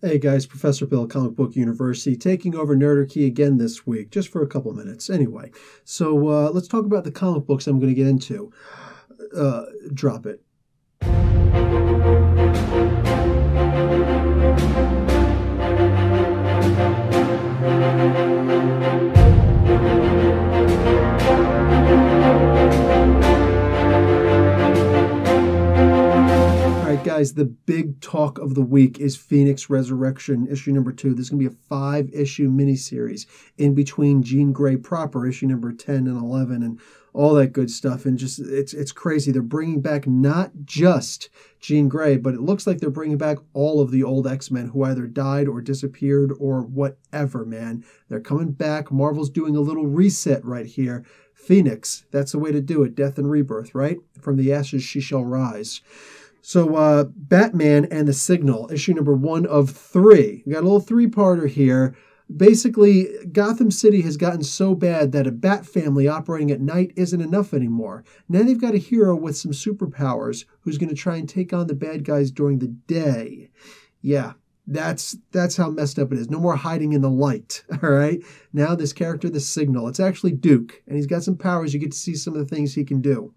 Hey guys, Professor Bill, Comic Book University, taking over Nerdarchy again this week, just for a couple minutes. Anyway, so let's talk about the comic books I'm going to get into. Drop it. Guys, the big talk of the week is Phoenix Resurrection, issue number 2. This is going to be a 5-issue miniseries in between Jean Grey proper, issue number 10 and 11, and all that good stuff. And just, it's crazy. They're bringing back not just Jean Grey, but it looks like they're bringing back all of the old X-Men who either died or disappeared or whatever, man. They're coming back. Marvel's doing a little reset right here. Phoenix, that's the way to do it. Death and rebirth, right? From the ashes she shall rise. So Batman and the Signal, issue number 1 of 3. We got a little 3-parter here. Basically, Gotham City has gotten so bad that a Bat family operating at night isn't enough anymore. Now they've got a hero with some superpowers who's going to try and take on the bad guys during the day. Yeah, that's how messed up it is. No more hiding in the light, all right? Now this character, the Signal, it's actually Duke, and he's got some powers. You get to see some of the things he can do.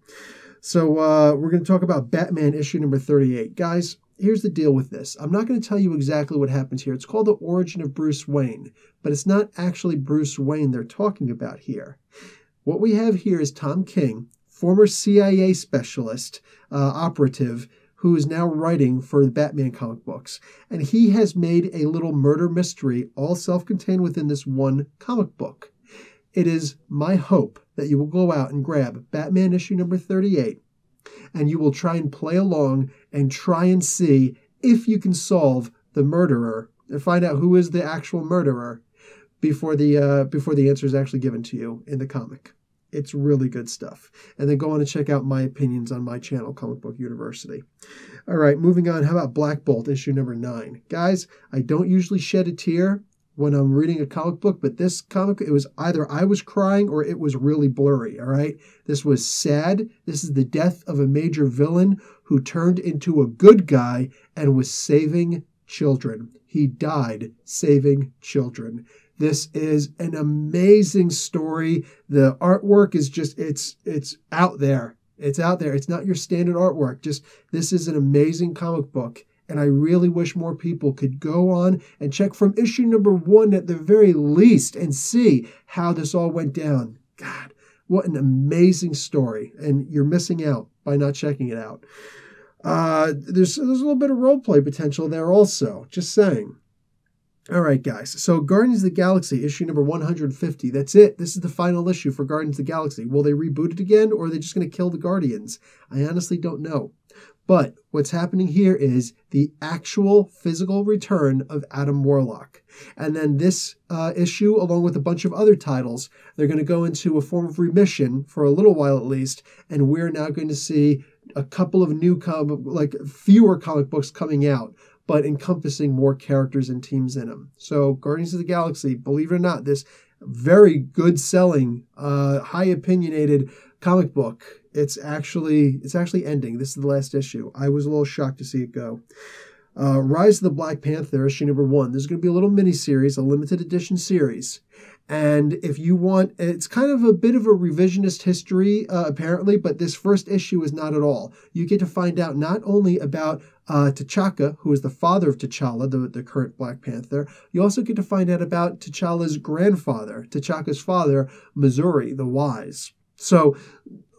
So we're going to talk about Batman issue number 38. Guys, here's the deal with this. I'm not going to tell you exactly what happens here. It's called The Origin of Bruce Wayne, but it's not actually Bruce Wayne they're talking about here. What we have here is Tom King, former CIA specialist, operative, who is now writing for the Batman comic books. And he has made a little murder mystery, all self-contained within this one comic book. It is my hope that you will go out and grab Batman issue number 38, and you will try and play along and try and see if you can solve the murderer and find out who is the actual murderer before the answer is actually given to you in the comic. It's really good stuff. And then go on and check out my opinions on my channel, Comic Book University. All right, moving on. How about Black Bolt issue number 9? Guys, I don't usually shed a tear when I'm reading a comic book, but this comic, it was either I was crying or it was really blurry, all right? This was sad. This is the death of a major villain who turned into a good guy and was saving children. He died saving children. This is an amazing story. The artwork is just, it's out there. It's out there. It's not your standard artwork. Just, this is an amazing comic book. And I really wish more people could go on and check from issue number 1 at the very least and see how this all went down. God, what an amazing story. And you're missing out by not checking it out. There's a little bit of roleplay potential there also. Just saying. All right, guys. So Guardians of the Galaxy, issue number 150. That's it. This is the final issue for Guardians of the Galaxy. Will they reboot it again, or are they just going to kill the Guardians? I honestly don't know. But what's happening here is the actual physical return of Adam Warlock. And then this issue, along with a bunch of other titles, they're going to go into a form of remission for a little while at least. And we're now going to see a couple of new, fewer comic books coming out, but encompassing more characters and teams in them. So Guardians of the Galaxy, believe it or not, this very good selling, high opinionated comic book, it's actually ending. This is the last issue. I was a little shocked to see it go. Rise of the Black Panther, issue number 1. There's going to be a little mini-series, a limited edition series. And if you want, it's kind of a bit of a revisionist history, apparently, but this first issue is not at all. You get to find out not only about T'Chaka, who is the father of T'Challa, the current Black Panther, you also get to find out about T'Challa's grandfather, T'Chaka's father, Missouri, the Wise. So,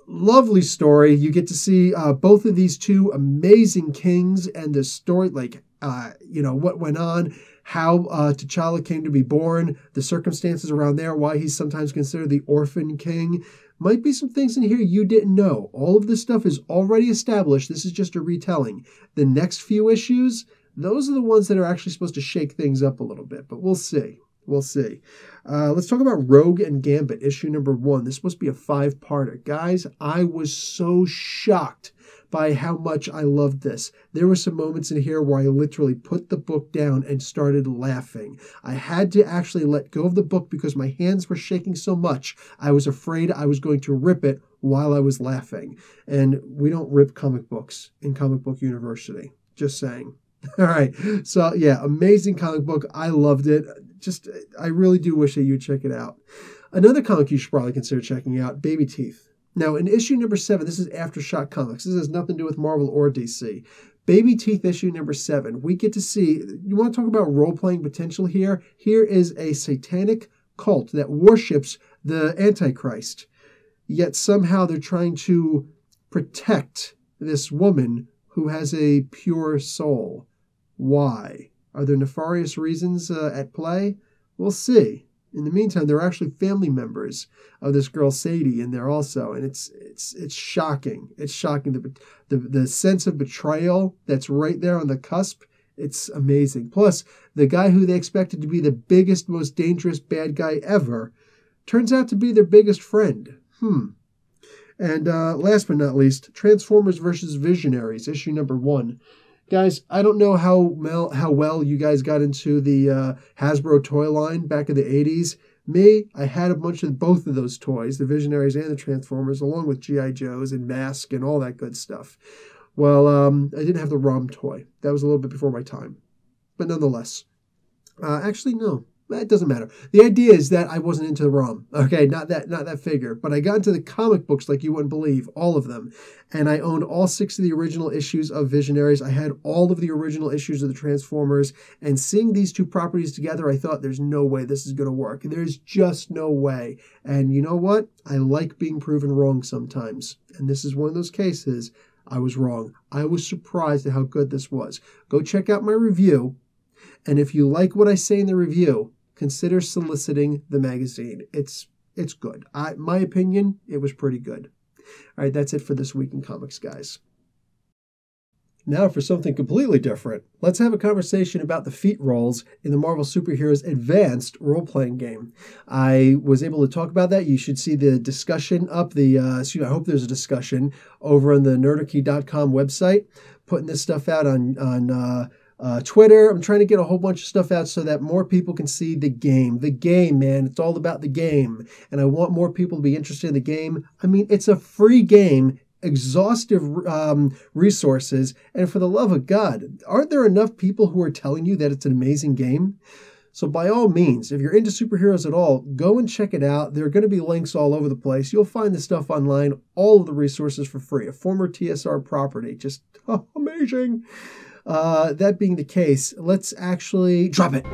lovely story. You get to see both of these two amazing kings and the story, what went on, how T'Challa came to be born, the circumstances around there, why he's sometimes considered the orphan king. Might be some things in here you didn't know. All of this stuff is already established. This is just a retelling. The next few issues, those are the ones that are actually supposed to shake things up a little bit, but we'll see. We'll see. Let's talk about Rogue and Gambit, issue number 1. This must be a 5-parter. Guys, I was so shocked by how much I loved this. There were some moments in here where I literally put the book down and started laughing. I had to actually let go of the book because my hands were shaking so much. I was afraid I was going to rip it while I was laughing. And we don't rip comic books in Comic Book University. Just saying. All right. So, yeah, amazing comic book. I loved it. I really do wish that you'd check it out. Another comic you should probably consider checking out, Baby Teeth. Now, in issue number 7, this is Aftershock Comics. This has nothing to do with Marvel or DC. Baby Teeth issue number 7. We get to see, you want to talk about role-playing potential here? Here is a satanic cult that worships the Antichrist. Yet somehow they're trying to protect this woman who has a pure soul. Why? Are there nefarious reasons at play? We'll see. In the meantime, there are actually family members of this girl Sadie in there also, and it's shocking. It's shocking. The sense of betrayal that's right there on the cusp. It's amazing. Plus, the guy who they expected to be the biggest, most dangerous bad guy ever turns out to be their biggest friend. And last but not least, Transformers vs. Visionaries, issue number 1. Guys, I don't know how well you guys got into the Hasbro toy line back in the 80s. Me, I had a bunch of both of those toys, the Visionaries and the Transformers, along with G.I. Joes and Mask and all that good stuff. Well, I didn't have the ROM toy. That was a little bit before my time. But nonetheless. Actually, no. It doesn't matter. The idea is that I wasn't into the ROM. Okay, not that figure. But I got into the comic books like you wouldn't believe, all of them. And I owned all 6 of the original issues of Visionaries. I had all of the original issues of the Transformers. And seeing these two properties together, I thought there's no way this is going to work. There's just no way. And you know what? I like being proven wrong sometimes. And this is one of those cases. I was wrong. I was surprised at how good this was. Go check out my review. And if you like what I say in the review, consider soliciting the magazine. It's good. My opinion, it was pretty good. All right, that's it for this week in comics, guys. Now for something completely different. Let's have a conversation about the feat rolls in the Marvel Superheroes Advanced role-playing game. I was able to talk about that. You should see the discussion up. I hope there's a discussion over on the Nerdarchy.com website, putting this stuff out on Twitter. I'm trying to get a whole bunch of stuff out so that more people can see the game. The game, man. It's all about the game. And I want more people to be interested in the game. I mean, it's a free game, exhaustive resources. And for the love of God, aren't there enough people who are telling you that it's an amazing game? So by all means, if you're into superheroes at all, go and check it out. There are going to be links all over the place. You'll find the stuff online, all of the resources for free. A former TSR property. Just amazing. That being the case, let's actually drop it.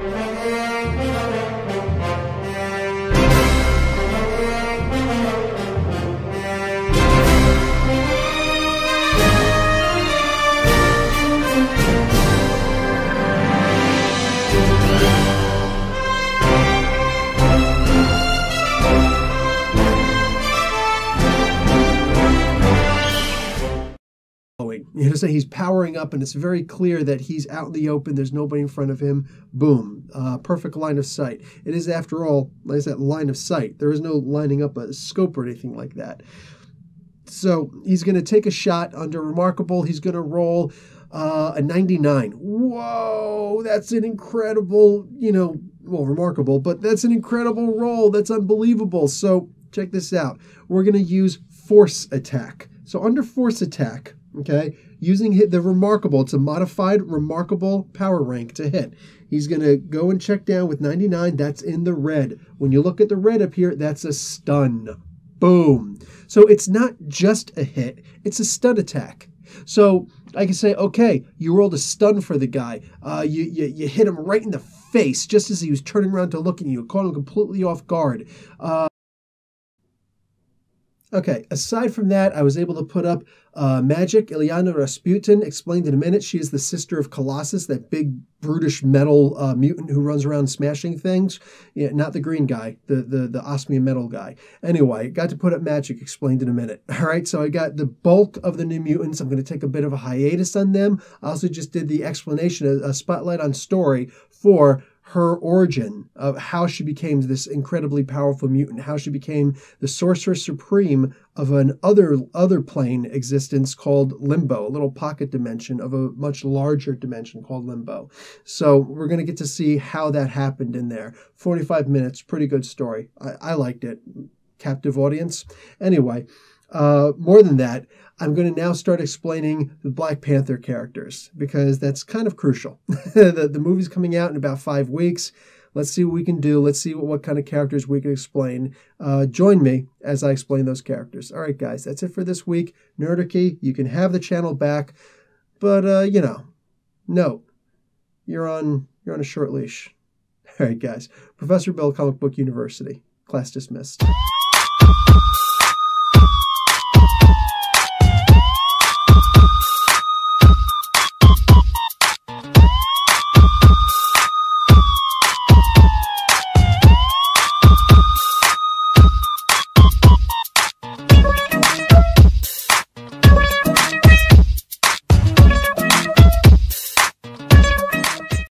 You know, so he's powering up, and it's very clear that he's out in the open. There's nobody in front of him. Boom. Perfect line of sight. It is, after all, like I said, line of sight. There is no lining up a scope or anything like that. So he's going to take a shot under Remarkable. He's going to roll a 99. Whoa, that's an incredible, Remarkable, but that's an incredible roll. That's unbelievable. So check this out. We're going to use Force Attack. So under Force Attack, okay, using the Remarkable, it's a modified Remarkable power rank to hit. He's going to go and check down with 99. That's in the red. When you look at the red up here, that's a stun. Boom. So it's not just a hit, it's a stun attack. So I can say, okay, you rolled a stun for the guy. You hit him right in the face just as he was turning around to look at you. Caught him completely off guard. Okay, aside from that, I was able to put up Magic, Ilyana Rasputin, explained in a minute. She is the sister of Colossus, that big, brutish metal mutant who runs around smashing things. Yeah, not the green guy, the osmium metal guy. Anyway, got to put up Magic, explained in a minute. All right, so I got the bulk of the New Mutants. I'm going to take a bit of a hiatus on them. I also just did the explanation, a spotlight on story for her origin of how she became this incredibly powerful mutant, how she became the Sorceress Supreme of an other plane existence called Limbo, a little pocket dimension of a much larger dimension called Limbo. So we're going to get to see how that happened in there. 45 minutes, pretty good story. I liked it. Captive audience. Anyway, More than that, I'm going to now start explaining the Black Panther characters because that's kind of crucial. The movie's coming out in about 5 weeks. Let's see what we can do. Let's see what kind of characters we can explain. Join me as I explain those characters. All right, guys, that's it for this week. Nerdarchy, you can have the channel back, but note, you're on a short leash. All right, guys. Professor Bill, Comic Book University. Class dismissed.